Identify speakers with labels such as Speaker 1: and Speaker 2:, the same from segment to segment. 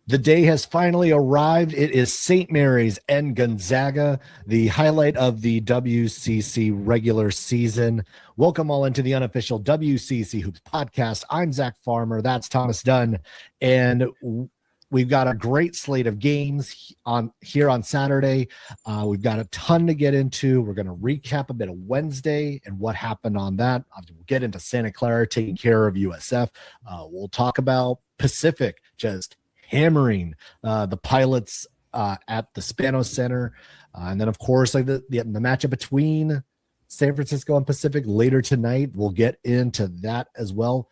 Speaker 1: The day has finally arrived. It is St. Mary's and Gonzaga, the highlight of the WCC regular season. Welcome all into the Unofficial WCC Hoops podcast. I'm Zach Farmer. That's Thomas Dunn. And we've got a great slate of games here on Saturday. We've got a ton to get into. We're going to recap a bit of Wednesday and what happened on that. We'll get into Santa Clara taking care of USF. We'll talk about Pacific just hammering the Pilots at the Spanos Center. And then, of course, like the matchup between San Francisco and Pacific later tonight. We'll get into that as well.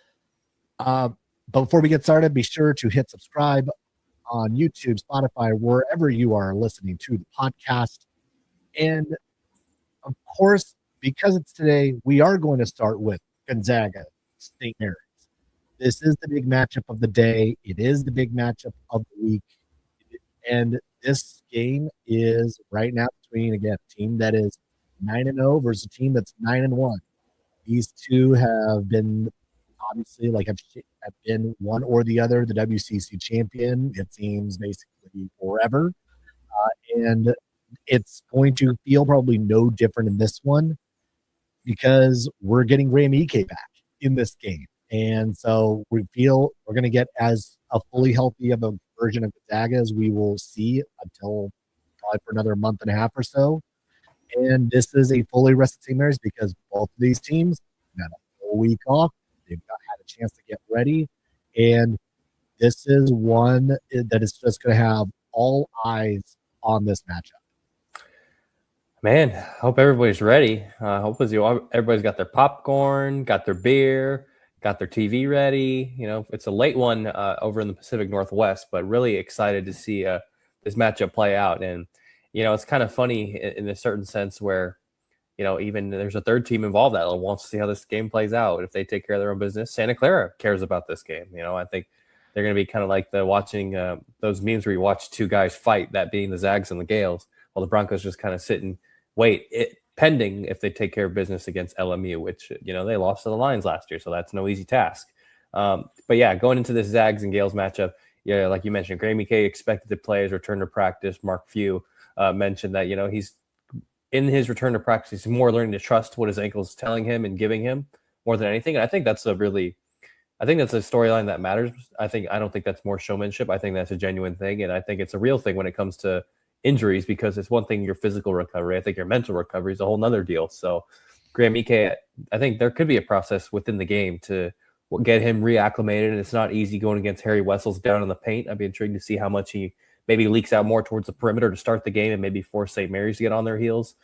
Speaker 1: But before we get started, be sure to hit subscribe on YouTube, Spotify, wherever you are listening to the podcast. And, of course, because it's today, we are going to start with Gonzaga, St. Mary's. This is the big matchup of the day. It is the big matchup of the week. And this game is right now between, again, a team that is 9-0 versus a team that's 9-1. These two have been, obviously, have been one or the other, the WCC champion, it seems, basically forever. And it's going to feel probably no different in this one because we're getting Graham Ike back in this game. And so we feel we're going to get as a fully healthy of a version of Zags as we will see until probably for another month and a half or so. And this is a fully rested St. Mary's because both of these teams got a full week off. They've had a chance to get ready. And this is one that is just going to have all eyes on this matchup.
Speaker 2: Man, hope everybody's ready. Hope everybody's got their popcorn, got their beer, got their TV ready. You know, it's a late one over in the Pacific Northwest, but really excited to see this matchup play out. And, you know, it's kind of funny in a certain sense where, you know, even there's a third team involved that wants to see how this game plays out. If they take care of their own business, Santa Clara cares about this game. You know, I think they're going to be kind of like watching those memes where you watch two guys fight, that being the Zags and the Gales, while the Broncos just kind of sit and wait, pending if they take care of business against LMU, which, you know, they lost to the Lions last year, so that's no easy task. But yeah, going into this Zags and Gales matchup, yeah, like you mentioned, Graham Ike expected to play his return to practice. Mark Few mentioned that, you know, he's in his return to practice, he's more learning to trust what his ankle is telling him and giving him more than anything. And I think that's a storyline that matters. I don't think that's more showmanship. I think that's a genuine thing, and I think it's a real thing when it comes to injuries, because it's one thing your physical recovery. I think your mental recovery is a whole nother deal. So Graham Ike, I think there could be a process within the game to get him reacclimated, and it's not easy going against Harry Wessels down in the paint. I'd be intrigued to see how much he maybe leaks out more towards the perimeter to start the game and maybe force St. Mary's to get on their heels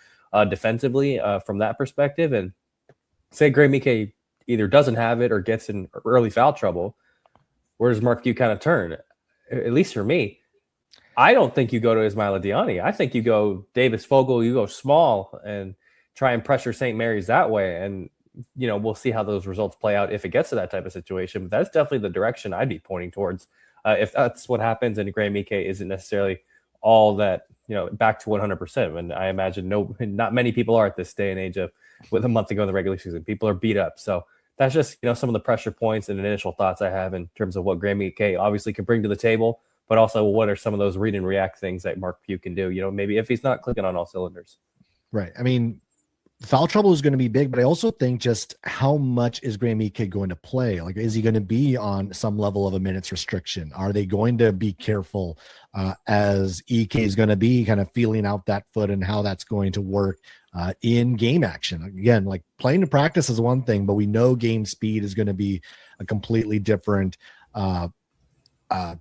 Speaker 2: defensively from that perspective. And say Graham Ike either doesn't have it or gets in early foul trouble, where does Mark Few kind of turn? At least for me, I don't think you go to Ismaila Diani. I think you go Davis Fogel, you go small and try and pressure St. Mary's that way. And, you know, we'll see how those results play out if it gets to that type of situation. But that's definitely the direction I'd be pointing towards. If that's what happens and Graham Ike isn't necessarily all that, you know, back to 100%. And I imagine not many people are at this day and age with a month to go in the regular season. People are beat up. So that's just, you know, some of the pressure points and initial thoughts I have in terms of what Graham Ike obviously can bring to the table, but also what are some of those read and react things that Mark Few can do, you know, maybe if he's not clicking on all cylinders.
Speaker 1: Right. I mean, foul trouble is going to be big, but I also think just how much is Graham Ike going to play? Like, is he going to be on some level of a minutes restriction? Are they going to be careful as Ike is going to be kind of feeling out that foot and how that's going to work in game action? Again, like playing to practice is one thing, but we know game speed is going to be a completely different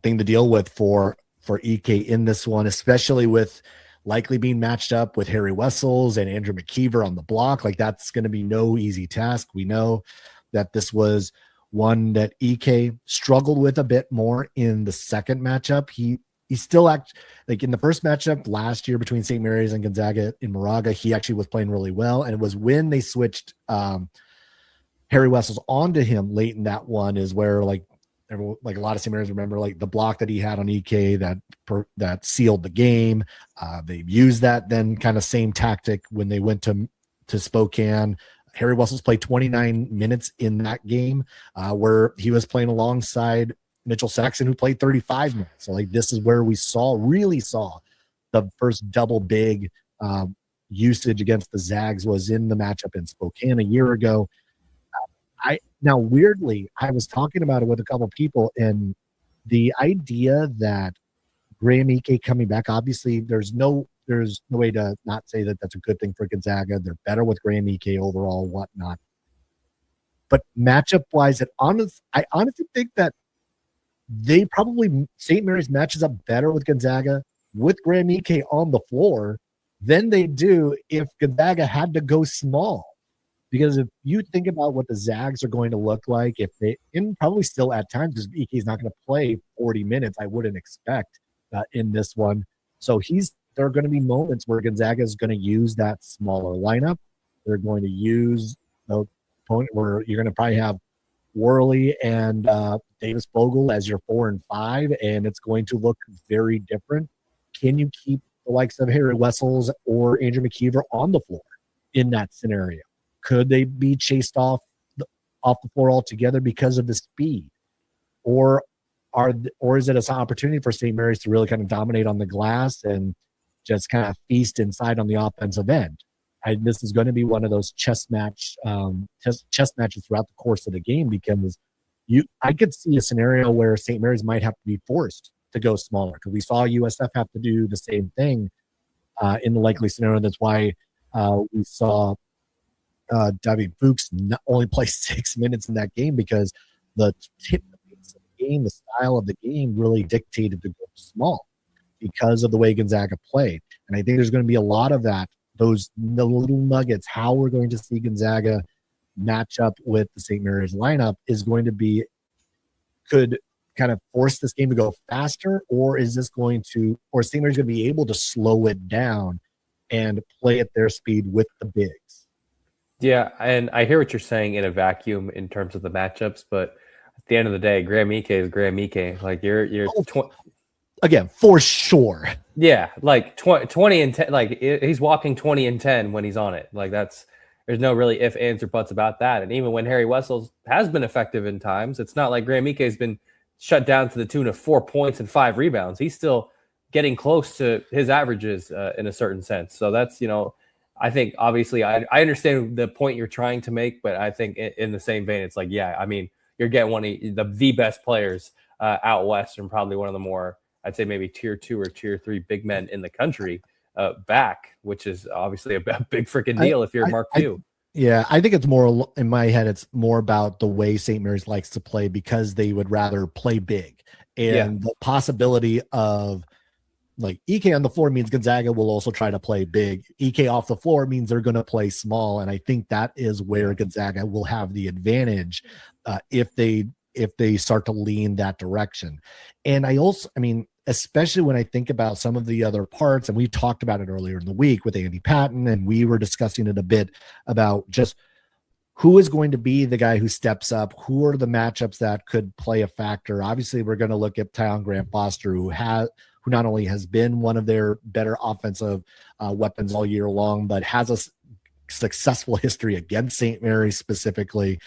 Speaker 1: thing to deal with for Ike in this one, especially with likely being matched up with Harry Wessels and Andrew McKeever on the block. Like, that's going to be no easy task. We know that this was one that Ike struggled with a bit more in the second matchup. He still like in the first matchup last year between St. Mary's and Gonzaga in Moraga, he actually was playing really well. And it was when they switched Harry Wessels onto him late in that one is where like a lot of St. Mary's remember like the block that he had on EK that sealed the game. They've used that then kind of same tactic when they went to Spokane. Harry Wessels played 29 minutes in that game where he was playing alongside Mitchell Saxon, who played 35 minutes. So like this is where we really saw the first double big usage against the Zags was in the matchup in Spokane a year ago. Now, weirdly, I was talking about it with a couple of people, and the idea that Graham Ike coming back, obviously, there's no way to not say that that's a good thing for Gonzaga. They're better with Graham Ike overall, whatnot. But matchup-wise, I honestly think that they probably St. Mary's matches up better with Gonzaga with Graham Ike on the floor than they do if Gonzaga had to go small. Because if you think about what the Zags are going to look like, and probably still at times, because Ike is not going to play 40 minutes, I wouldn't expect in this one. So there are going to be moments where Gonzaga is going to use that smaller lineup. They're going to use the opponent where you're going to probably have Worley and Davis Vogel as your 4 and 5, and it's going to look very different. Can you keep the likes of Harry Wessels or Andrew McKeever on the floor in that scenario? Could they be chased off the floor altogether because of the speed, or is it an opportunity for St. Mary's to really kind of dominate on the glass and just kind of feast inside on the offensive end? This is going to be one of those chess matches throughout the course of the game, because I could see a scenario where St. Mary's might have to be forced to go smaller, because we saw USF have to do the same thing in the likely scenario. That's why we saw David Fuchs only play 6 minutes in that game, because the pace of the game, the style of the game really dictated to go small because of the way Gonzaga played. And I think there's going to be a lot of that, the little nuggets, how we're going to see Gonzaga match up with the St. Mary's lineup is going to be, could kind of force this game to go faster, or is St. Mary's going to be able to slow it down and play at their speed with the bigs?
Speaker 2: Yeah, and I hear what you're saying in a vacuum in terms of the matchups, but at the end of the day, Graham Ike is Graham Ike. Like
Speaker 1: again, for sure.
Speaker 2: Yeah, like 20 and 10. Like he's walking 20 and 10 when he's on it. Like there's no really if, ands, or buts about that. And even when Harry Wessels has been effective in times, it's not like Graham Ike has been shut down to the tune of 4 points and 5 rebounds. He's still getting close to his averages in a certain sense. So that's, I think obviously I understand the point you're trying to make, but I think in the same vein, it's like, yeah, I mean, you're getting one of the best players out west, and probably one of the more, I'd say maybe tier 2 or tier 3 big men in the country back, which is obviously a big freaking deal if you're Mark Few.
Speaker 1: Yeah, I think it's more, in my head, it's more about the way St. Mary's likes to play, because they would rather play big. And the possibility of like Ike on the floor means Gonzaga will also try to play big. Ike off the floor means they're going to play small. And I think that is where Gonzaga will have the advantage if they start to lean that direction. And especially when I think about some of the other parts, and we talked about it earlier in the week with Andy Patton, and we were discussing it a bit about just who is going to be the guy who steps up, who are the matchups that could play a factor. Obviously, we're going to look at Tyon Grant Foster, who not only has been one of their better offensive weapons all year long, but has a successful history against St. Mary's specifically.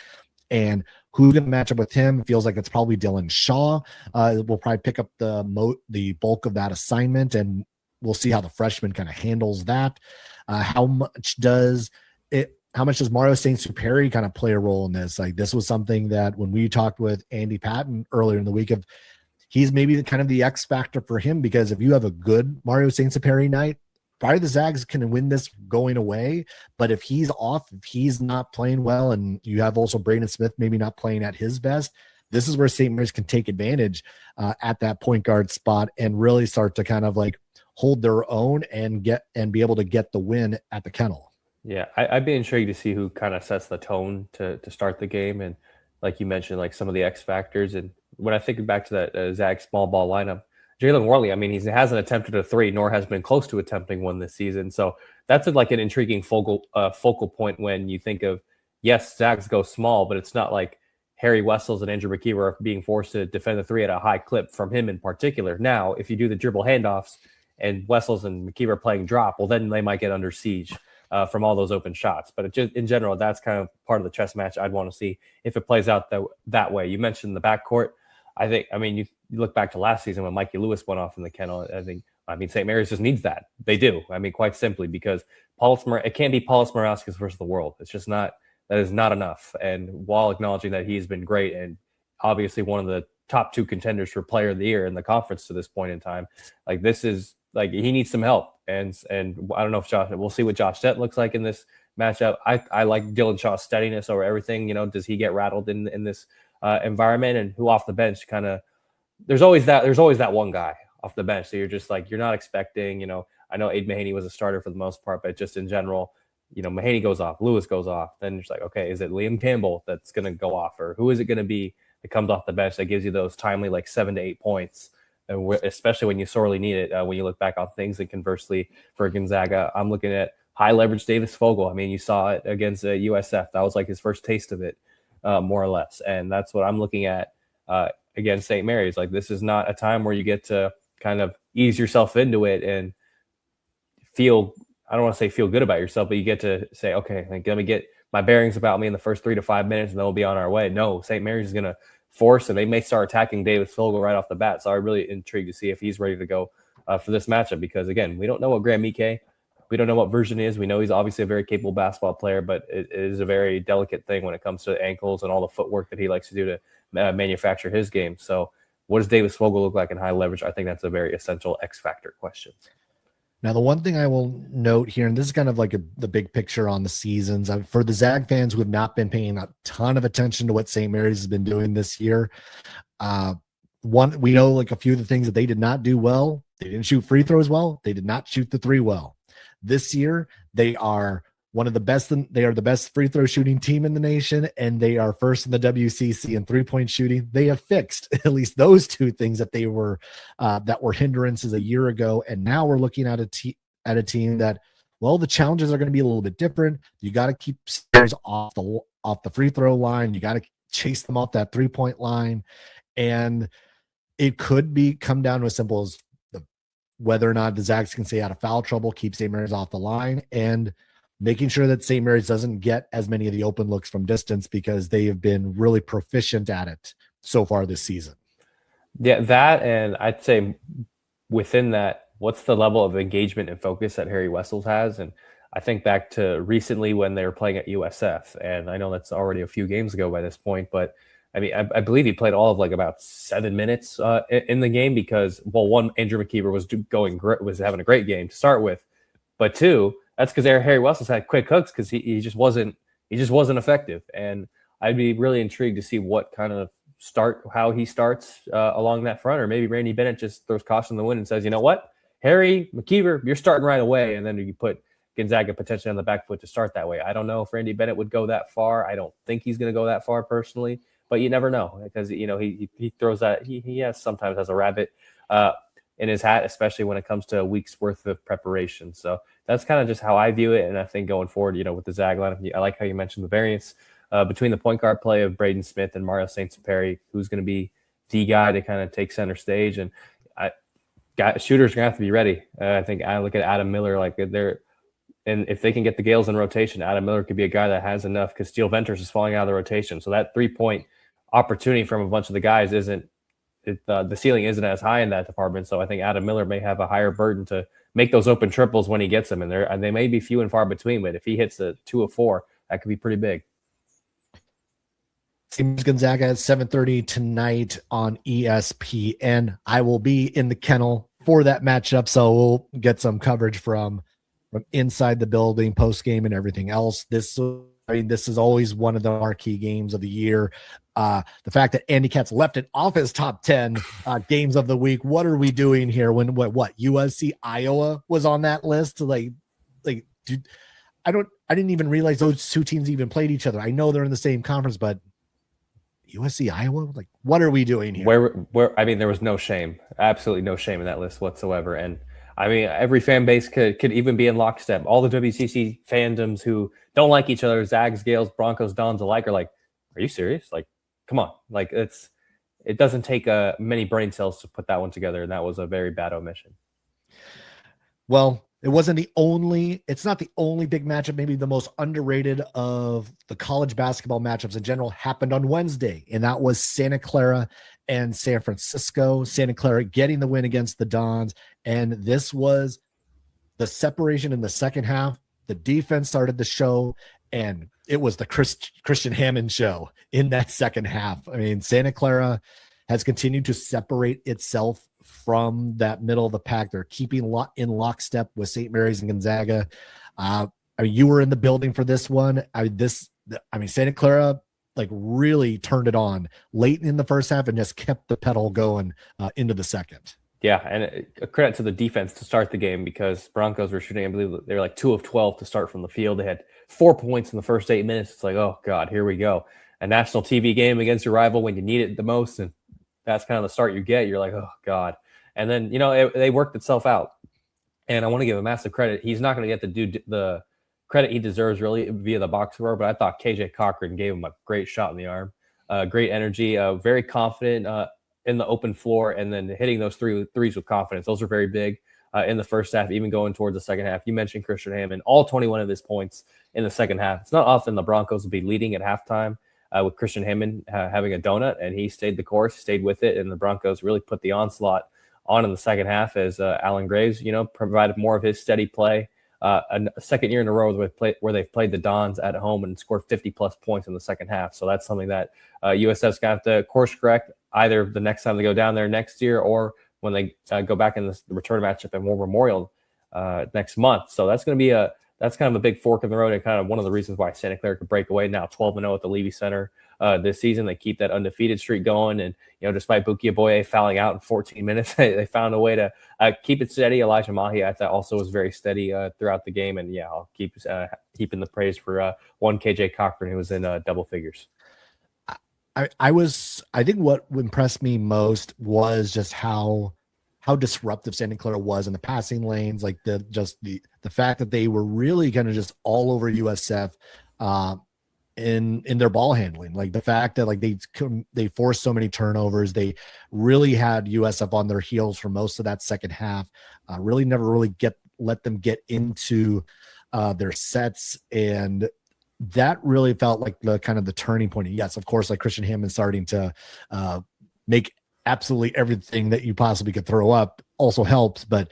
Speaker 1: And who's going to match up with him? It feels like it's probably Dylan Shaw. Will probably pick up the bulk of that assignment, and we'll see how the freshman kind of handles that. How much does Mario Saint-Superi kind of play a role in this? Like, this was something that when we talked with Andy Patton earlier in the week, he's maybe kind of the X factor for him, because if you have a good Mario Saint-Superi night, probably the Zags can win this going away. But if he's off, if he's not playing well, and you have also Braden Smith maybe not playing at his best, this is where St. Mary's can take advantage at that point guard spot and really start to kind of like hold their own and be able to get the win at the Kennel.
Speaker 2: Yeah, I'd be intrigued to see who kind of sets the tone to start the game. And like you mentioned, like some of the X factors. And when I think back to that Zag small ball lineup, Jalen Worley, I mean, he hasn't attempted a 3, nor has been close to attempting one this season. So that's like an intriguing focal point when you think of yes, Zags go small, but it's not like Harry Wessels and Andrew McKeever are being forced to defend the three at a high clip from him in particular. Now, if you do the dribble handoffs and Wessels and McKeever are playing drop, well, then they might get under siege from all those open shots. But just in general, that's kind of part of the chess match I'd want to see if it plays out that way. You mentioned the backcourt. I mean, you look back to last season when Mikey Lewis went off in the kennel. I mean, St. Mary's just needs that. They do. I mean, quite simply, because it can't be Paulus Morauskas versus the world. It's just not. That is not enough. And while acknowledging that he's been great and obviously one of the top 2 contenders for player of the year in the conference to this point in time, like this is like he needs some help. And I don't know if we'll see what Josh Dent looks like in this matchup. I like Dylan Shaw's steadiness over everything. You know, does he get rattled in this environment? And who off the bench kind of there's always that one guy off the bench. So you're just like, you're not expecting, you know, I know Aid Mahaney was a starter for the most part, but just in general, you know, Mahaney goes off, Lewis goes off. Then you're just like, okay, is it Liam Campbell that's going to go off? Or who is it going to be that comes off the bench that gives you those timely, like 7 to 8 points, especially when you sorely need it, when you look back on things. And conversely, for Gonzaga, I'm looking at high leverage Davis Fogel. I mean, you saw it against USF. That was like his first taste of it, more or less. And that's what I'm looking at against St. Mary's. Like, this is not a time where you get to kind of ease yourself into it and feel – I don't want to say feel good about yourself, but you get to say, okay, like, let me get my bearings about me in the first 3 to 5 minutes, and then we'll be on our way. No, St. Mary's is going to force, and they may start attacking Davis Fogel right off the bat. So I'm really intrigued to see if he's ready to go for this matchup, because, again, we don't know what Graham Ike, we don't know what version is. We know he's obviously a very capable basketball player, but it is a very delicate thing when it comes to ankles and all the footwork that he likes to do to manufacture his game. So what does Davis Fogel look like in high leverage? I think that's a very essential X factor question.
Speaker 1: Now, the one thing I will note here, and this is kind of like the big picture on the seasons, for the Zag fans who have not been paying a ton of attention to what St. Mary's has been doing this year, we know like a few of the things that they did not do well. They didn't shoot free throws well. They did not shoot the three well. This year, they are one of the best. They are the best free throw shooting team in the nation, and they are first in the WCC in 3-point shooting. They have fixed at least those 2 things that they were that were hindrances a year ago, and now we're looking at a team that, well, the challenges are going to be a little bit different. You got to keep players off the free throw line. You got to chase them off that 3-point line, and it could come down to as simple as whether or not the Zags can stay out of foul trouble, keep St. Mary's off the line, and making sure that St. Mary's doesn't get as many of the open looks from distance, because they have been really proficient at it so far this season.
Speaker 2: Yeah, that, and I'd say within that, what's the level of engagement and focus that Harry Wessels has? And I think back to recently when they were playing at USF, and I know that's already a few games ago by this point, but I mean, I believe he played all of like about 7 minutes in the game because, well, one, Andrew McKeever was having a great game to start with, but 2, that's because Harry Wessels had quick hooks because he just wasn't effective. And I'd be really intrigued to see what kind of how he starts along that front, or maybe Randy Bennett just throws caution in the wind and says, you know what, Harry McKeever, you're starting right away, and then you put Gonzaga potentially on the back foot to start that way. I don't know if Randy Bennett would go that far. I don't think he's going to go that far personally, but you never know, because, you know, he throws that he sometimes has a rabbit in his hat, especially when it comes to a week's worth of preparation. So that's kind of just how I view it. And I think going forward, you know, with the Zag lineup, I like how you mentioned the variance between the point guard play of Braden Smith and Mario St-Superi, who's going to be the guy to kind of take center stage. And shooters are going to have to be ready. I think I look at Adam Miller, like and if they can get the Gales in rotation, Adam Miller could be a guy that has enough, because Steele Venters is falling out of the rotation. So that 3-point opportunity from a bunch of the guys the ceiling isn't as high in that department. So I think Adam Miller may have a higher burden to make those open triples when he gets them. And they may be few and far between, but if he hits the 2 of 4, that could be pretty big.
Speaker 1: Gonzaga at 7:30 tonight on ESPN. I will be in the kennel for that matchup, so we'll get some coverage from inside the building, post game, and everything else. This is always one of the marquee games of the year. The fact that Andy Katz left it off his top 10 games of the week. What are we doing here? When what USC Iowa was on that list? Like, dude, I didn't even realize those 2 teams even played each other. I know they're in the same conference, but USC Iowa, like, what are we doing here?
Speaker 2: Where I mean, there was no shame, absolutely no shame in that list whatsoever. And I mean, every fan base could even be in lockstep. All the WCC fandoms who don't like each other, Zags, Gales, Broncos, Dons alike, are like, "Are you serious? Like, come on!" Like it doesn't take many brain cells to put that one together, and that was a very bad omission.
Speaker 1: Well, it's not the only big matchup. Maybe the most underrated of the college basketball matchups in general happened on Wednesday, and that was Santa Clara and San Francisco. Santa Clara getting the win against the Dons, and this was the separation in the second half. The defense started the show, and it was the Christian Hammond show in that second half. I mean, Santa Clara has continued to separate itself from that middle of the pack. They're keeping in lockstep with St. Mary's and Gonzaga. I mean, you were in the building for this one. Santa Clara like really turned it on late in the first half and just kept the pedal going into the second.
Speaker 2: Yeah, and a credit to the defense to start the game, because Broncos were shooting, I believe they were like 2 of 12 to start from the field. They had 4 points in the first 8 minutes. It's like, oh God, here we go. A national TV game against your rival when you need it the most, and that's kind of the start you get. You're like, oh God. And then, they worked itself out. And I want to give a massive credit. He's not going to get the credit he deserves really via the box score, but I thought KJ Cochran gave him a great shot in the arm. Great energy, very confident in the open floor, and then hitting those threes with confidence. Those are very big in the first half, even going towards the second half. You mentioned Christian Hammond, all 21 of his points in the second half. It's not often the Broncos will be leading at halftime with Christian Hammond having a donut, and he stayed the course, stayed with it, and the Broncos really put the onslaught on in the second half as Alan Graves, provided more of his steady play. A second year in a row where they've played the Dons at home and scored 50-plus points in the second half. So that's something that USF's got to course correct either the next time they go down there next year or when they go back in the return matchup at War Memorial next month. So that's going to be that's kind of a big fork in the road, and kind of one of the reasons why Santa Clara could break away now 12-0 at the Levy Center this season. They keep that undefeated streak going, and despite Buki Aboye fouling out in 14 minutes, they found a way to keep it steady. Elijah Mahi, I thought, also was very steady throughout the game, and I'll keep heaping the praise for one KJ Cochran, who was in double figures.
Speaker 1: I think what impressed me most was just how disruptive Santa Clara was in the passing lanes, like the fact that they were really kind of just all over USF in their ball handling, like the fact that like they forced so many turnovers. They really had USF on their heels for most of that second half. Really never really let them get into their sets, and that really felt like the kind of the turning point. Yes, of course, like Christian Hammond starting to make absolutely everything that you possibly could throw up also helps, but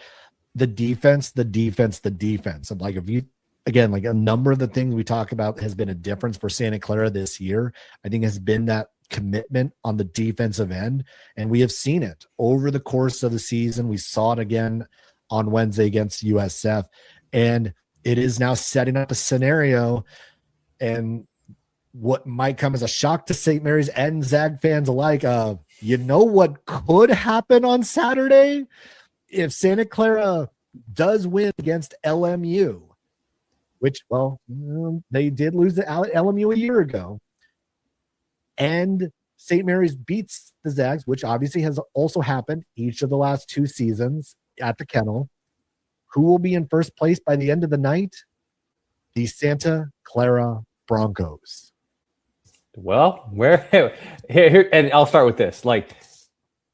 Speaker 1: the defense. And like, if you, again, like a number of the things we talk about has been a difference for Santa Clara this year, I think has been that commitment on the defensive end. And we have seen it over the course of the season. We saw it again on Wednesday against USF, and it is now setting up a scenario, and what might come as a shock to St. Mary's and Zag fans alike. What could happen on Saturday if Santa Clara does win against LMU, which, they did lose to LMU a year ago, and St. Mary's beats the Zags, which obviously has also happened each of the last 2 seasons at the Kennel. Who will be in first place by the end of the night? The Santa Clara Broncos.
Speaker 2: Well, here, and I'll start with this. Like,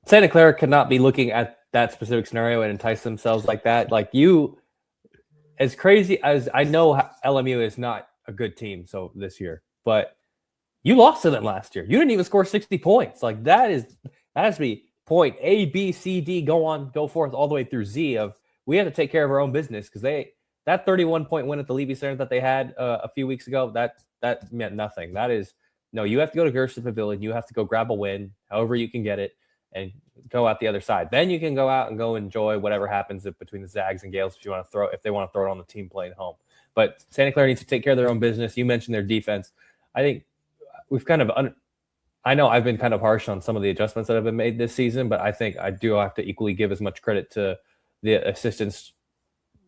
Speaker 2: Santa Clara could not be looking at that specific scenario and entice themselves like that. Like, as crazy as I know, LMU is not a good team so this year, but you lost to them last year. You didn't even score 60 points. Like, that has to be point A, B, C, D, go forth all the way through Z of we have to take care of our own business, because that 31-point win at the Levy Center that they had a few weeks ago, that meant nothing. That is, no, you have to go to Gerson Pavilion. You have to go grab a win, however you can get it, and go out the other side. Then you can go out and go enjoy whatever happens between the Zags and Gales if they want to throw it on the team playing home. But Santa Clara needs to take care of their own business. You mentioned their defense. I think we've kind of I know I've been kind of harsh on some of the adjustments that have been made this season, but I think I do have to equally give as much credit to the assistants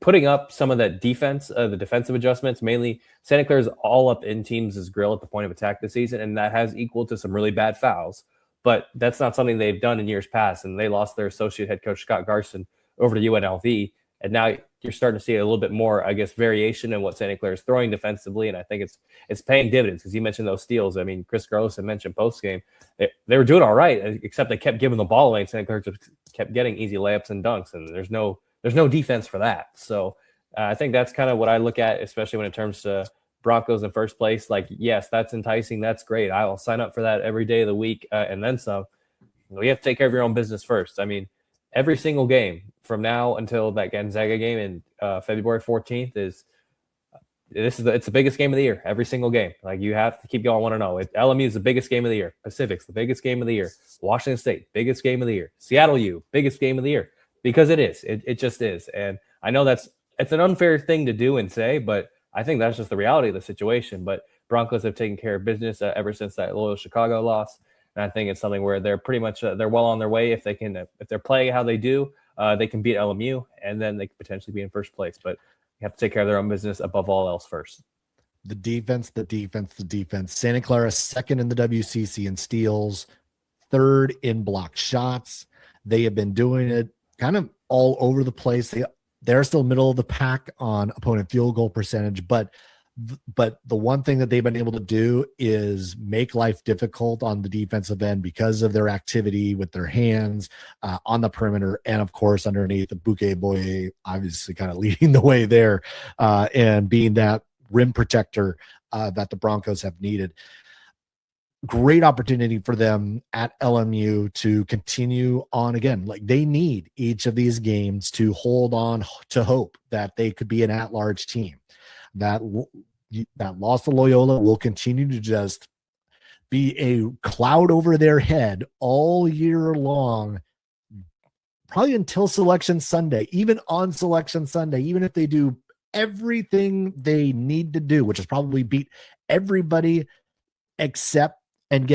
Speaker 2: putting up some of that defense, the defensive adjustments. Mainly, Santa Clara's all up in teams' grill at the point of attack this season, and that has equaled to some really bad fouls. But that's not something they've done in years past, and they lost their associate head coach, Scott Garson, over to UNLV, And now you're starting to see a little bit more, I guess, variation in what Santa Clara is throwing defensively. And I think it's paying dividends, because you mentioned those steals. I mean, Chris Carlos had mentioned post-game, they were doing all right, except they kept giving the ball away, and Santa Clara just kept getting easy layups and dunks, and there's no defense for that. So I think that's kind of what I look at, especially when it comes to Broncos in first place. Like, yes, that's enticing. That's great. I'll sign up for that every day of the week, and then some. You have to take care of your own business first. I mean, every single game from now until that Gonzaga game in February 14th it's the biggest game of the year. Every single game, like, you have to keep going 1-0. LMU is the biggest game of the year. Pacific's the biggest game of the year. Washington State, biggest game of the year. Seattle U, biggest game of the year, because it is. It just is. And I know it's an unfair thing to do and say, but I think that's just the reality of the situation. But Broncos have taken care of business ever since that Loyola Chicago loss. And I think it's something where they're pretty much they're well on their way. If they're playing how they do, they can beat LMU, and then they could potentially be in first place. But you have to take care of their own business above all else first.
Speaker 1: The defense. Santa Clara second in the WCC in steals, third in block shots. They have been doing it kind of all over the place. They're still middle of the pack on opponent field goal percentage, but the one thing that they've been able to do is make life difficult on the defensive end because of their activity with their hands on the perimeter, and of course underneath, the Bouquet Boye obviously kind of leading the way there and being that rim protector that the Broncos have needed. Great opportunity for them at LMU to continue on again. Like, they need each of these games to hold on to hope that they could be an at-large team. That loss to Loyola will continue to just be a cloud over their head all year long, probably until Selection Sunday. Even on Selection Sunday, even if they do everything they need to do, which is probably beat everybody except and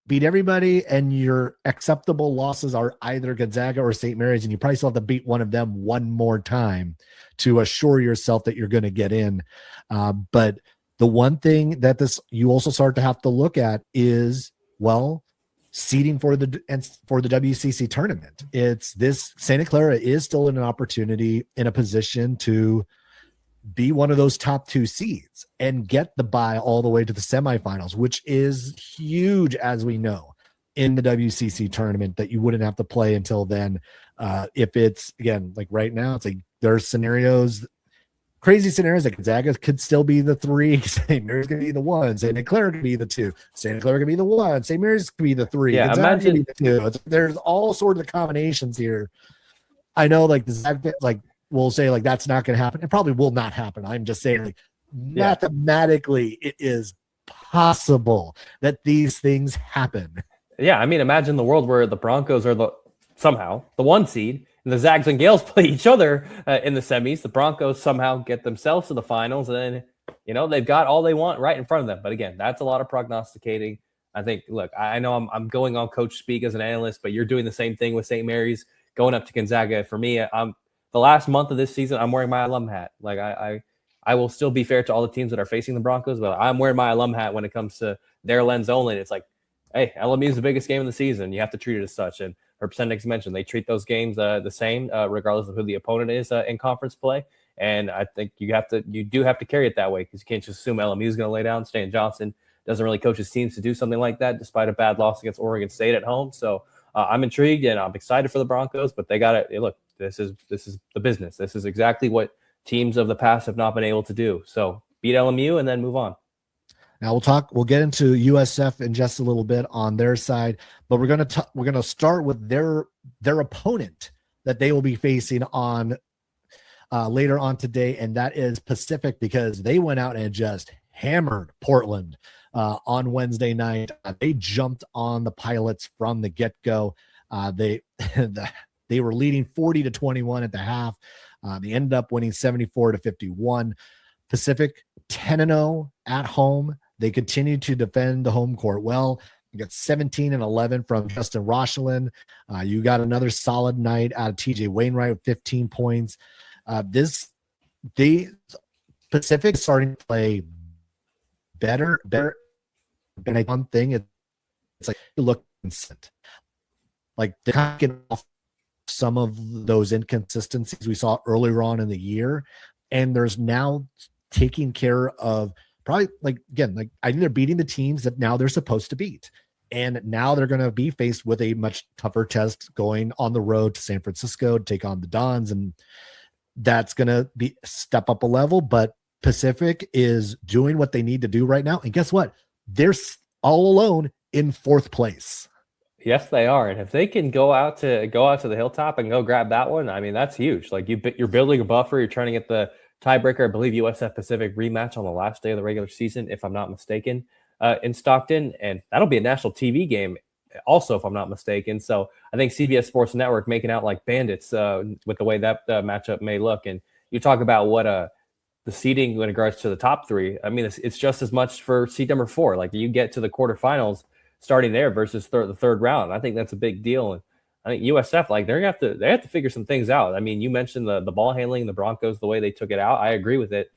Speaker 1: beat everybody, and your acceptable losses are either Gonzaga or St. Mary's, and you probably still have to beat one of them one more time to assure yourself that you're going to get in. But the one thing that you also start to have to look at is, well, seeding for the WCC tournament. Santa Clara is still in an opportunity, in a position to be one of those top two seeds and get the bye all the way to the semifinals, which is huge, as we know, in the WCC tournament, that you wouldn't have to play until then. If it's, again, like right now, it's like there's crazy scenarios that Gonzaga could still be the 3, St. Mary's could be the 1, St. Clara could be the 2, St. Clara could be the 1, St. Mary's could be the 3.
Speaker 2: Yeah,
Speaker 1: Gonzaga could be the 2. There's all sorts of combinations here. I know, like, we'll say, like, that's not going to happen. It probably will not happen. I'm just saying, like, mathematically, it is possible that these things happen.
Speaker 2: Yeah, I mean, imagine the world where the Broncos are somehow the 1 seed, and the Zags and Gales play each other in the semis. The Broncos somehow get themselves to the finals, and then they've got all they want right in front of them. But again, that's a lot of prognosticating. I think, look, I know I'm going on coach speak as an analyst, but you're doing the same thing with St. Mary's going up to Gonzaga. For me, the last month of this season, I'm wearing my alum hat. Like, I will still be fair to all the teams that are facing the Broncos, but I'm wearing my alum hat when it comes to their lens only. And it's like, hey, LMU is the biggest game of the season. You have to treat it as such. And Representative mentioned they treat those games the same, regardless of who the opponent is in conference play. And I think you do have to carry it that way, because you can't just assume LMU is going to lay down. Stan Johnson doesn't really coach his teams to do something like that, despite a bad loss against Oregon State at home. So I'm intrigued, and I'm excited for the Broncos, but they got to look. This is the business. This is exactly what teams of the past have not been able to do. So beat LMU and then move on.
Speaker 1: Now we'll get into USF in just a little bit on their side, but we're going to start with their opponent that they will be facing on later on today, and that is Pacific, because they went out and just hammered Portland on Wednesday night. They jumped on the Pilots from the get-go. They were leading 40-21 at the half. They ended up winning 74-51. Pacific 10-0 at home. They continue to defend the home court well. You got 17 and 11 from Justin Rochelin. You got another solid night out of TJ Wainwright with 15 points. Pacific starting to play better. And one thing, it's like you look consistent. Like they're kind of getting off some of those inconsistencies we saw earlier on in the year. And there's now taking care of probably like I think they're beating the teams that now they're supposed to beat. And now they're going to be faced with a much tougher test going on the road to San Francisco to take on the Dons. And that's going to be step up a level. But Pacific is doing what they need to do right now. And guess what? They're all alone in fourth place.
Speaker 2: Yes, they are. And if they can go out to the hilltop and go grab that one, I mean, that's huge. Like you're building a buffer. You're trying to get the tiebreaker, I believe USF Pacific rematch on the last day of the regular season, if I'm not mistaken, in Stockton. And that'll be a national TV game also, if I'm not mistaken. So I think CBS Sports Network making out like bandits with the way that matchup may look. And you talk about what the seeding in regards to the top three. I mean, it's just as much for seed number 4. Like you get to the quarterfinals starting there versus the third round. I think that's a big deal. And I think USF, like they have to figure some things out. I mean, you mentioned the ball handling, the Broncos, the way they took it out. I agree with it.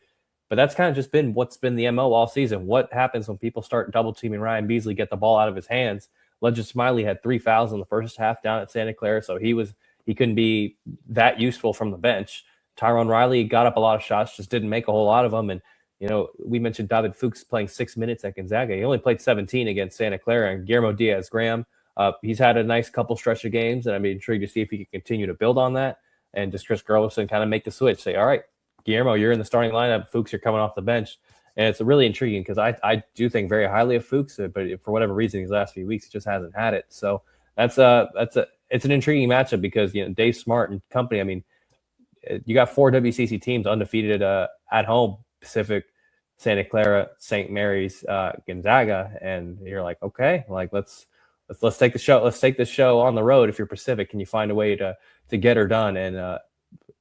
Speaker 2: But that's kind of just been what's been the MO all season. What happens when people start double teaming Ryan Beasley, get the ball out of his hands? Legend Smiley had 3 fouls in the first half down at Santa Clara, so he couldn't be that useful from the bench. Tyrone Riley got up a lot of shots, just didn't make a whole lot of them. And we mentioned David Fuchs playing 6 minutes at Gonzaga. He only played 17 against Santa Clara. And Guillermo Diaz-Graham, he's had a nice couple stretch of games, and I'm intrigued to see if he can continue to build on that. And just Chris Gerlison kind of make the switch, say, all right, Guillermo, you're in the starting lineup. Fuchs, you're coming off the bench. And it's really intriguing because I do think very highly of Fuchs, but for whatever reason, these last few weeks, he just hasn't had it. So it's an intriguing matchup because Dave Smart and company. I mean, you got 4 WCC teams undefeated at home: Pacific, Santa Clara, St. Mary's, Gonzaga, and you're like, okay, like let's take the show. Let's take this show on the road. If you're Pacific, can you find a way to get her done? And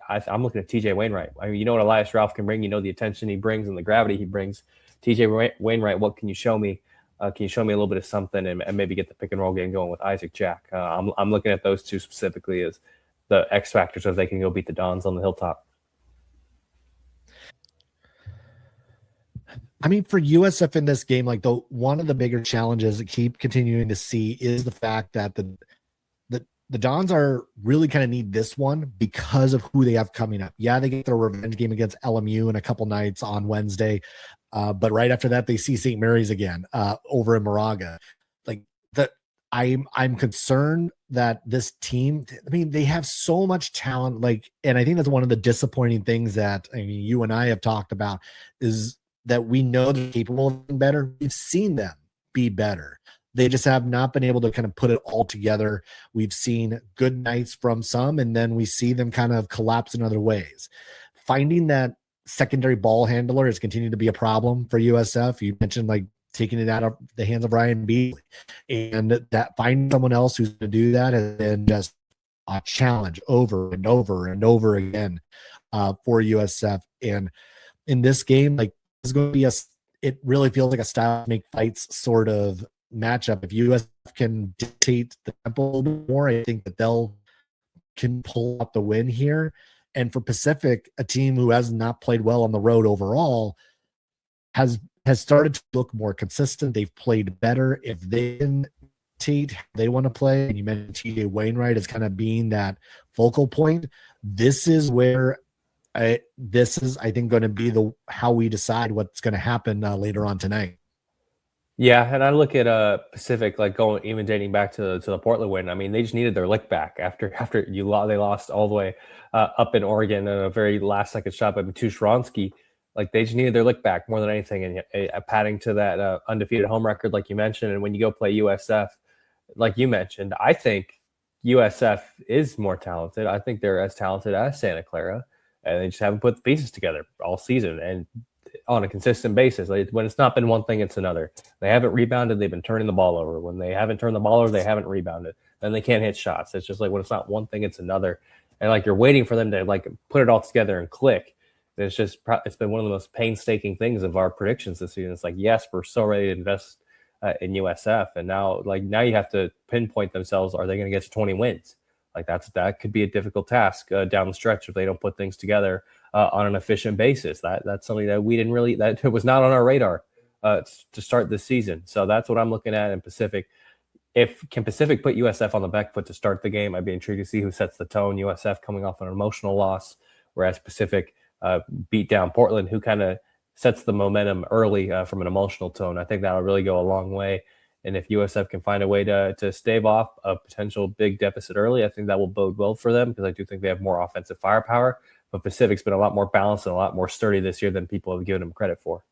Speaker 2: I'm looking at TJ Wainwright. I mean, you know what Elias Ralph can bring. You know the attention he brings and the gravity he brings. TJ Wainwright, what can you show me? Can you show me a little bit of something and maybe get the pick and roll game going with Isaac Jack? I'm looking at those two specifically as the X factors if they can go beat the Dons on the hilltop.
Speaker 1: I mean, for USF in this game, like one of the bigger challenges I keep continuing to see is the fact that the Dons are really kind of need this one because of who they have coming up. Yeah, they get their revenge game against LMU in a couple nights on Wednesday. But right after that, they see St. Mary's again over in Moraga. Like I'm concerned that this team, I mean, they have so much talent. And I think that's one of the disappointing things that, I mean, you and I have talked about is that we know they're capable of being better. We've seen them be better. They just have not been able to kind of put it all together. We've seen good nights from some, and then we see them kind of collapse in other ways. Finding that secondary ball handler has continued to be a problem for USF. You mentioned taking it out of the hands of Ryan Beasley, and that finding someone else who's going to do that has been just a challenge over and over and over again for USF. And in this game, it's going to be it really feels like a style make fights sort of matchup. If USF can dictate the tempo a little bit more, I think that can pull out the win here. And for Pacific, a team who has not played well on the road overall has started to look more consistent. They've played better. If they want to play, and you mentioned TJ Wainwright as kind of being that focal point, this is where I think going to be how we decide what's going to happen later on tonight.
Speaker 2: Yeah, and I look at Pacific even dating back to the Portland win. I mean, they just needed their lick back after they lost all the way up in Oregon in a very last second shot by Matusz Wronski. They just needed their lick back more than anything, and padding to that undefeated home record, like you mentioned. And when you go play USF, like you mentioned, I think USF is more talented. I think they're as talented as Santa Clara, and they just haven't put the pieces together all season and on a consistent basis. When it's not been one thing, it's another. They haven't rebounded. They've been turning the ball over. When they haven't turned the ball over, they haven't rebounded. Then they can't hit shots. It's just when it's not one thing, it's another. And you're waiting for them to put it all together and click. It's been one of the most painstaking things of our predictions this season. It's yes, we're so ready to invest in USF, and now you have to pinpoint themselves. Are they going to get to 20 wins? That could be a difficult task down the stretch if they don't put things together on an efficient basis. That's something that we didn't really, that was not on our radar to start this season. So that's what I'm looking at in Pacific. can Pacific put USF on the back foot to start the game, I'd be intrigued to see who sets the tone. USF coming off an emotional loss, whereas Pacific beat down Portland, who kind of sets the momentum early from an emotional tone. I think that'll really go a long way. And if USF can find a way to stave off a potential big deficit early, I think that will bode well for them, because I do think they have more offensive firepower. But Pacific's been a lot more balanced and a lot more sturdy this year than people have given them credit for.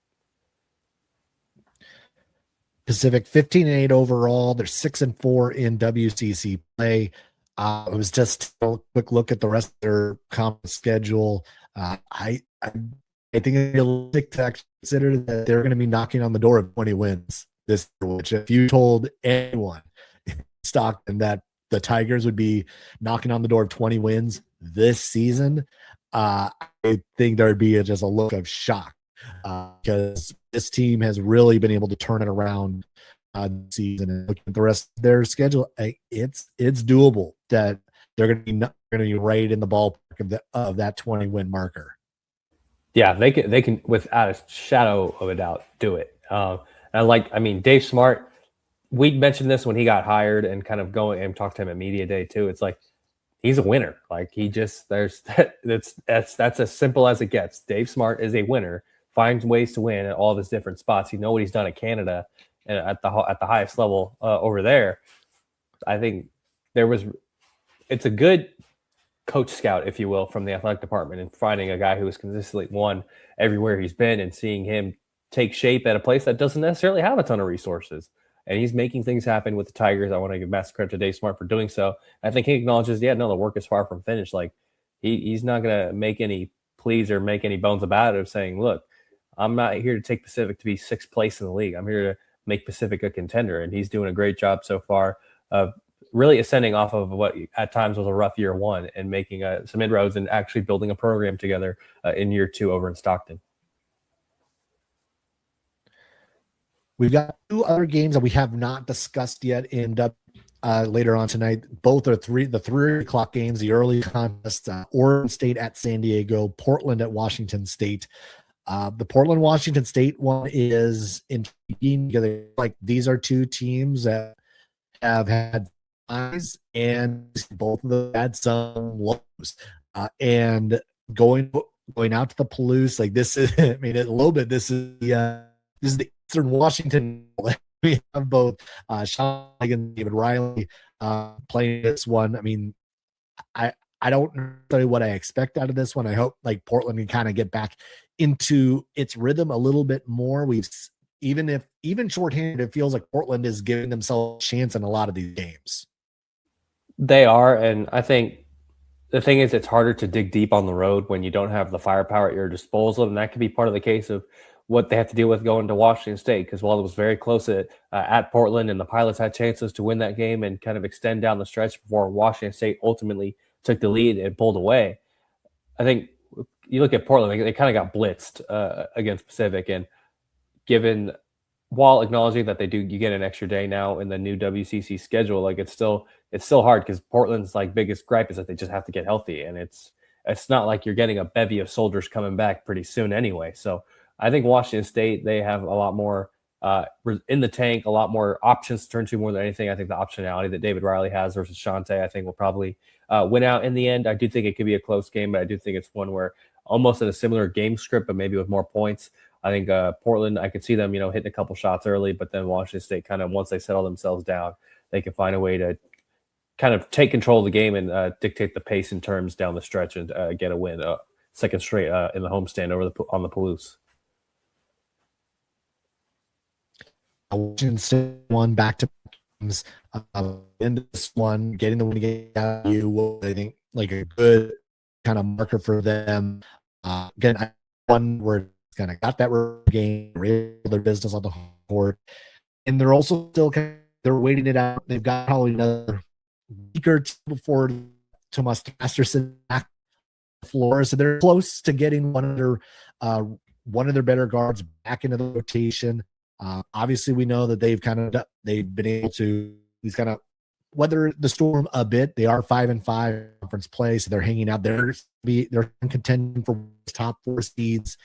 Speaker 1: Pacific 15-8 overall. They're 6-4 in WCC play. It was just a quick look at the rest of their conference schedule. I think it's realistic to actually consider that they're going to be knocking on the door of 20 wins this year, which if you told anyone in Stockton that the Tigers would be knocking on the door of 20 wins this season, I think there'd be just a look of shock, because this team has really been able to turn it around this season. And looking at the rest of their schedule, it's doable that they're going to be right in the ballpark of that 20-win marker.
Speaker 2: Yeah, they can without a shadow of a doubt do it. Dave Smart, we mentioned this when he got hired and kind of going and talked to him at media day too. It's like, he's a winner. Like, that's as simple as it gets. Dave Smart is a winner, finds ways to win at all of his different spots. You know what he's done at Canada and at the highest level over there. I think it's a good coach scout, if you will, from the athletic department, and finding a guy who has consistently won everywhere he's been and seeing him take shape at a place that doesn't necessarily have a ton of resources. And he's making things happen with the Tigers. I want to give massive credit to Dave Smart for doing so. I think he acknowledges, the work is far from finished. Like, he's not going to make any pleas or make any bones about it of saying, look, I'm not here to take Pacific to be sixth place in the league. I'm here to make Pacific a contender. And he's doing a great job so far of really ascending off of what at times was a rough year one and making some inroads and actually building a program together in year two over in Stockton.
Speaker 1: We've got two other games that we have not discussed yet in later on tonight. Both are the 3 o'clock games, the early contest, Oregon State at San Diego, Portland at Washington State. The Portland-Washington State one is intriguing because these are two teams that have had highs and both of them had some lows. And going out to the Palouse, like this is, a little bit, this is the Eastern Washington. We have both Sean and David Riley playing this one. I don't know what I expect out of this one. I hope Portland can kind of get back into its rhythm a little bit more. Even shorthanded, it feels like Portland is giving themselves a chance in a lot of these games.
Speaker 2: They are, and I think the thing is, it's harder to dig deep on the road when you don't have the firepower at your disposal, and that could be part of the case of what they have to deal with going to Washington State, because while it was very close at Portland and the Pilots had chances to win that game and kind of extend down the stretch before Washington State ultimately took the lead and pulled away, I think you look at Portland, they kind of got blitzed against Pacific, and while acknowledging that you get an extra day now in the new WCC schedule, it's still hard because Portland's biggest gripe is that they just have to get healthy, and it's not like you're getting a bevy of soldiers coming back pretty soon anyway. So I think Washington State, they have a lot more in the tank, a lot more options to turn to more than anything. I think the optionality that David Riley has versus Shante, I think will probably win out in the end. I do think it could be a close game, but I do think it's one where almost in a similar game script, but maybe with more points. I think Portland, I could see them, hitting a couple shots early, but then Washington State kind of, once they settle themselves down, they can find a way to kind of take control of the game and dictate the pace and terms down the stretch and get a win, second straight in the homestand on the Palouse.
Speaker 1: Washington State won back-to-back games. In this one, getting the win against you, I think a good kind of marker for them. Again, one where kind of got that game, their business on the court, and they're also still they're waiting it out. They've got probably another week or two before Tomas Masterson back the floor, so they're close to getting one of their better guards back into the rotation. Obviously, we know that they've been able to kind of weather the storm a bit. They are 5-5 conference play, so they're hanging out. They're contending for top 4 seeds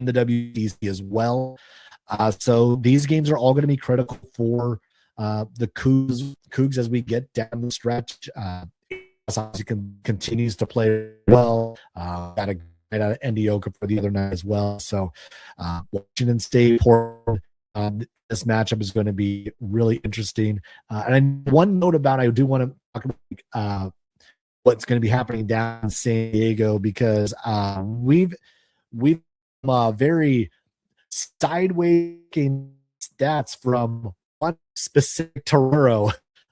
Speaker 1: in the WCC as well. So these games are all going to be critical for the Cougs as we get down the stretch. Continues to play well. Got a right out of Ndioka for the other night as well. So Washington State, Portland, this matchup is going to be really interesting. And one note about, I do want to talk about what's going to be happening down in San Diego, because we've very sideways stats from one specific Torero.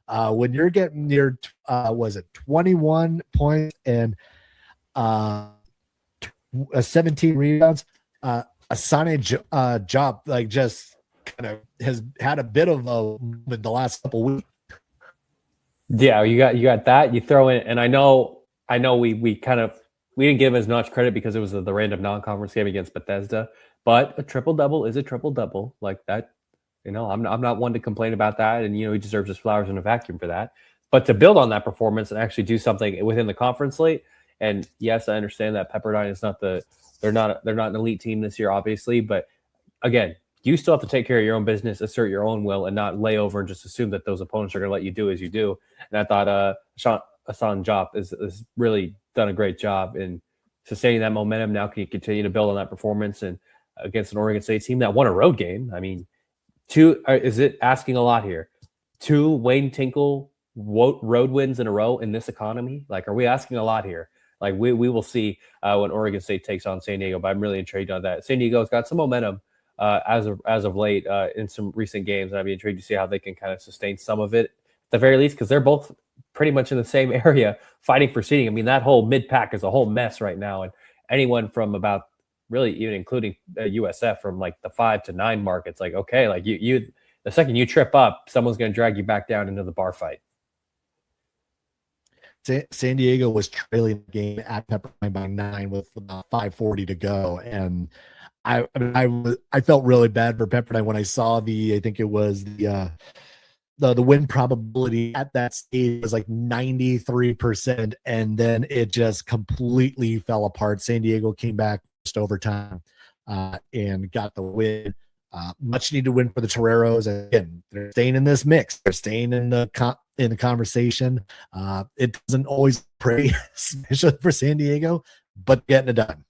Speaker 1: When you're getting near, 21 points and 17 rebounds, Asane Job just kind of has had a bit of a in the last couple weeks.
Speaker 2: Yeah, you got that. You throw in, and I know we didn't give him as much credit because it was the random non-conference game against Bethesda, but a triple double is a triple double like that. I'm not one to complain about that, and he deserves his flowers in a vacuum for that. But to build on that performance and actually do something within the conference slate, and yes, I understand that Pepperdine is they're not an elite team this year, obviously, but again, you still have to take care of your own business, assert your own will, and not lay over and just assume that those opponents are going to let you do as you do. And I thought Hassan Jop has really done a great job in sustaining that momentum. Now can you continue to build on that performance and against an Oregon State team that won a road game? I mean, is it asking a lot here? 2 Wayne Tinkle road wins in a row in this economy? Like, are we asking a lot here? Like, we will see when Oregon State takes on San Diego, but I'm really intrigued on that. San Diego's got some momentum as of late in some recent games, and I'd be intrigued to see how they can kind of sustain some of it at the very least, because they're both pretty much in the same area fighting for seeding. I mean, that whole mid-pack is a whole mess right now, and anyone from about really even including USF from like the 5 to 9 markets, like, okay, like you the second you trip up, someone's going to drag you back down into the bar fight.
Speaker 1: San Diego was trailing the game at Pepperdine by 9 with about 5:40 to go, and I felt really bad for Pepperdine when I saw I think it was the win probability at that stage was like 93%, and then it just completely fell apart. San Diego came back just overtime and got the win. Much needed win for the Toreros. Again, they're staying in this mix. They're staying in the conversation. It doesn't always pray, especially for San Diego, but getting it done.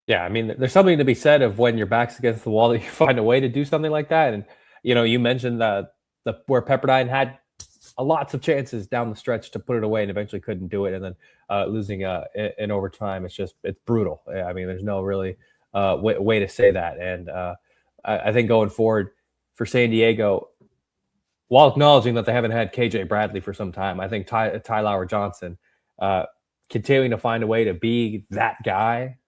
Speaker 2: Yeah, I mean, there's something to be said of when your back's against the wall that you find a way to do something like that. And you mentioned where Pepperdine had lots of chances down the stretch to put it away and eventually couldn't do it, and then losing in overtime. It's brutal. I mean, there's no really way to say that. And I think going forward for San Diego, while acknowledging that they haven't had KJ Bradley for some time, I think Tyler Johnson continuing to find a way to be that guy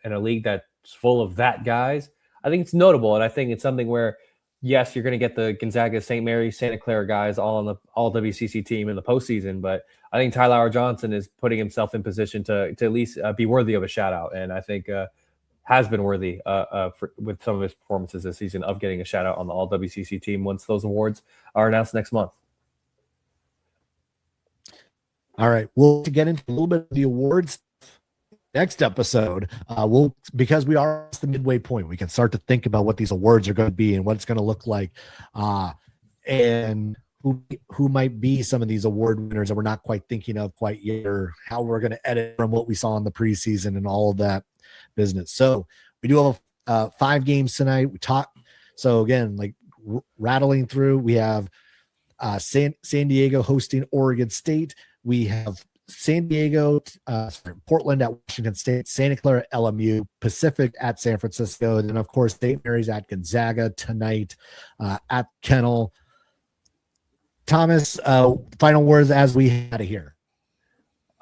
Speaker 2: in a league that's full of that guys, I think it's notable. And I think it's something where, yes, you're going to get the Gonzaga, St. Mary's, Santa Clara guys all on the all WCC team in the postseason, but I think Tyler Johnson is putting himself in position to at least be worthy of a shout out. And I think has been worthy with some of his performances this season of getting a shout out on the all WCC team once those awards are announced next month.
Speaker 1: All right. We'll get into a little bit of the awards next episode. Because we are at the midway point, we can start to think about what these awards are going to be and what it's going to look like, and who might be some of these award winners that we're not quite thinking of quite yet, or how we're going to edit from what we saw in the preseason and all of that business. So we do have 5 games tonight. So again, like rattling through, we have San Diego hosting Oregon State. We have San Diego, Portland at Washington State, Santa Clara LMU, Pacific at San Francisco, and then of course St. Mary's at Gonzaga tonight at Kennel. Thomas, final words as we head out of here.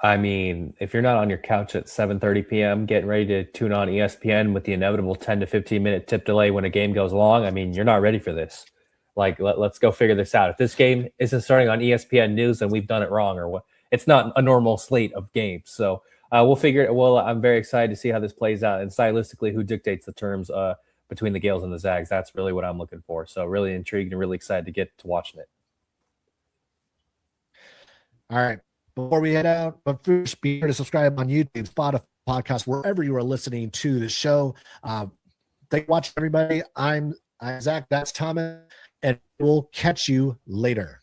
Speaker 2: I mean, if you're not on your couch at 7:30 p.m. getting ready to tune on ESPN with the inevitable 10 to 15 minute tip delay when a game goes long, I mean, you're not ready for this. Like, let's go figure this out. If this game isn't starting on ESPN News, then we've done it wrong, or what? It's not a normal slate of games. So we'll figure it. Well, I'm very excited to see how this plays out, and stylistically, who dictates the terms between the Gales and the Zags. That's really what I'm looking for. So really intrigued and really excited to get to watching it.
Speaker 1: All right. Before we head out, but first, be sure to subscribe on YouTube, Spotify, podcast, wherever you are listening to the show. Thank you for watching, everybody. I'm Zach. That's Thomas. and we'll catch you later.